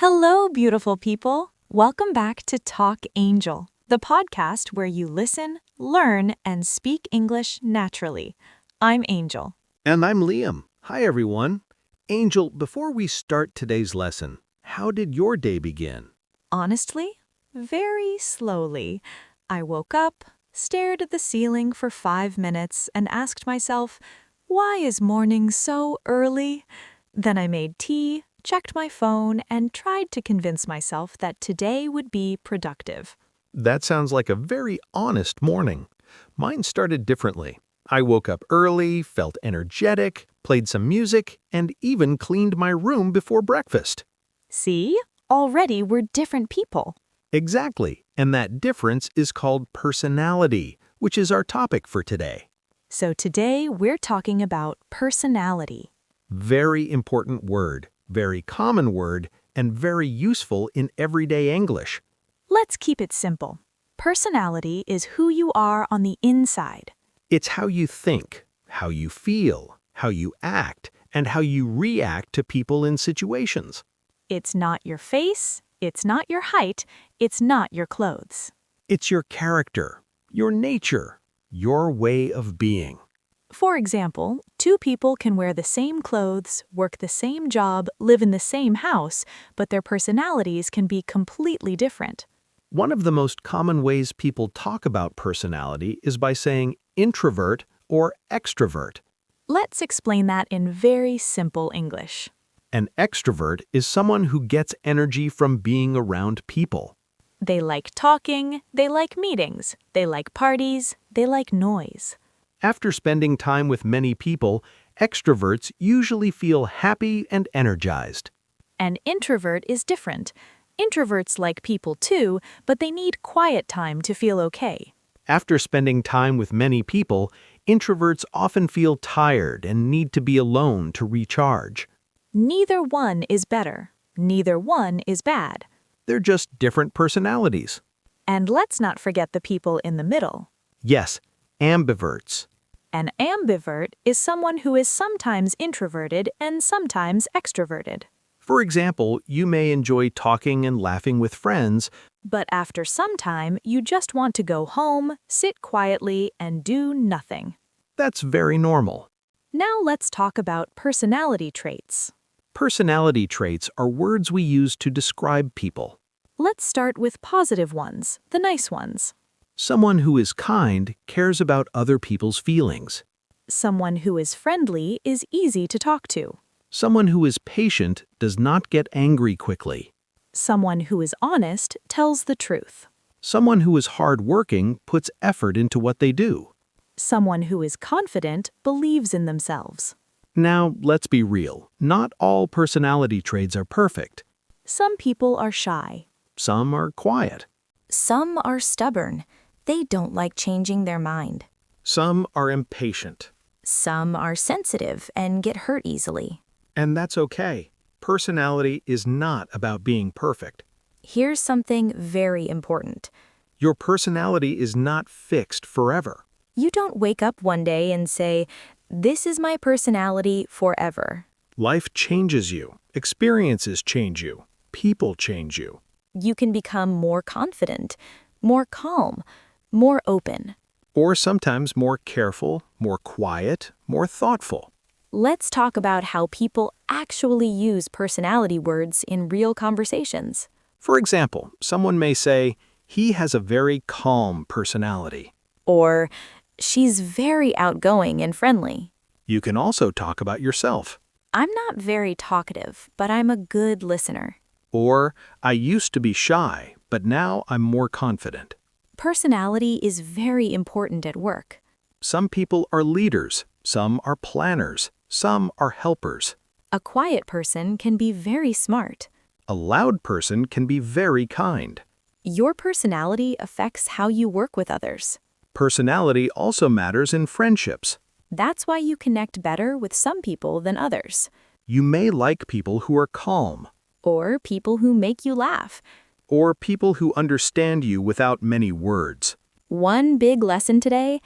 Hello, beautiful people. Welcome back to Talk Angel, the podcast where you listen, learn, and speak English naturally. I'm Angel. And I'm Liam. Hi, everyone. Angel, before we start today's lesson, how did your day begin? Honestly, very slowly. I woke up, stared at the ceiling for 5 minutes, and asked myself, why is morning so early? Then I made tea, checked my phone, and tried to convince myself that today would be productive. That sounds like a very honest morning. Mine started differently. I woke up early, felt energetic, played some music, and even cleaned my room before breakfast. See? Already we're different people. Exactly, and that difference is called personality, which is our topic for today. So today we're talking about personality. Very important word, very common word, and very useful in everyday English. Let's keep it simple. Personality is who you are on the inside. It's how you think, how you feel, how you act, and how you react to people in situations. It's not your face, it's not your height, it's not your clothes. It's your character, your nature, your way of being. For example, two people can wear the same clothes, work the same job, live in the same house, but their personalities can be completely different. One of the most common ways people talk about personality is by saying introvert or extrovert. Let's explain that in very simple English. An extrovert is someone who gets energy from being around people. They like talking, they like meetings, they like parties, they like noise. After spending time with many people, extroverts usually feel happy and energized. An introvert is different. Introverts like people too, but they need quiet time to feel okay. After spending time with many people, introverts often feel tired and need to be alone to recharge. Neither one is better. Neither one is bad. They're just different personalities. And let's not forget the people in the middle. Yes, ambiverts. An ambivert is someone who is sometimes introverted and sometimes extroverted. For example, you may enjoy talking and laughing with friends, But after some time, you just want to go home, sit quietly, and do nothing. that's very normal. Now let's talk about personality traits. Personality traits are words we use to describe people. Let's start with positive ones, the nice ones. Someone who is kind cares about other people's feelings. Someone who is friendly is easy to talk to. Someone who is patient does not get angry quickly. Someone who is honest tells the truth. Someone who is hardworking puts effort into what they do. Someone who is confident believes in themselves. Now, let's be real. Not all personality traits are perfect. Some people are shy. Some are quiet. Some are stubborn. They don't like changing their mind. Some are impatient. Some are sensitive and get hurt easily. And that's okay. Personality is not about being perfect. Here's something very important. Your personality is not fixed forever. You don't wake up one day and say, "This is my personality forever." Life changes you. Experiences change you. People change you. You can become more confident, more calm, more open. Or sometimes more careful, more quiet, more thoughtful. Let's talk about how people actually use personality words in real conversations. For example, someone may say, he has a very calm personality. Or, "She's very outgoing and friendly." You can also talk about yourself. "I'm not very talkative, but I'm a good listener." Or, I used to be shy, but now I'm more confident. Personality is very important at work. Some people are leaders, some are planners, some are helpers. A quiet person can be very smart. A loud person can be very kind. Your personality affects how you work with others. Personality also matters in friendships. That's why you connect better with some people than others. You may like people who are calm, Or people who make you laugh. or people who understand you without many words. One big lesson today: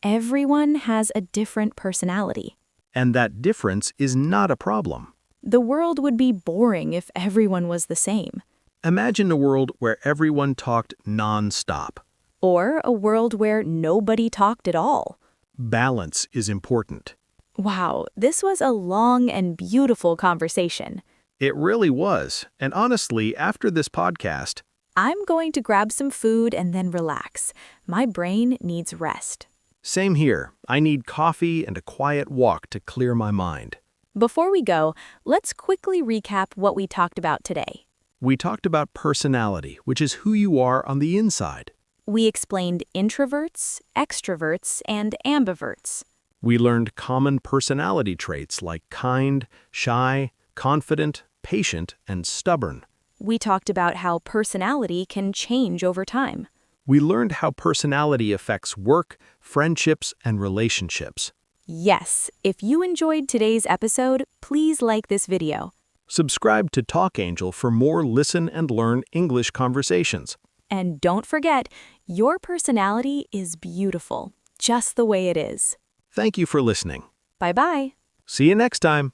everyone has a different personality. And that difference is not a problem. The world would be boring if everyone was the same. Imagine a world where everyone talked non-stop. Or a world where nobody talked at all. Balance is important. Wow, this was a long and beautiful conversation. It really was, and honestly, after this podcast, I'm going to grab some food and then relax. My brain needs rest. same here. I need coffee and a quiet walk to clear my mind. Before we go, let's quickly recap what we talked about today. We talked about personality, which is who you are on the inside. We explained introverts, extroverts, and ambiverts. We learned common personality traits like kind, shy, confident, patient, and stubborn. We talked about how personality can change over time. We learned how personality affects work, friendships, and relationships. Yes, if you enjoyed today's episode, please like this video. Subscribe to Talk Angel for more listen and learn English conversations. And don't forget, your personality is beautiful, just the way it is. Thank you for listening. Bye-bye. See you next time.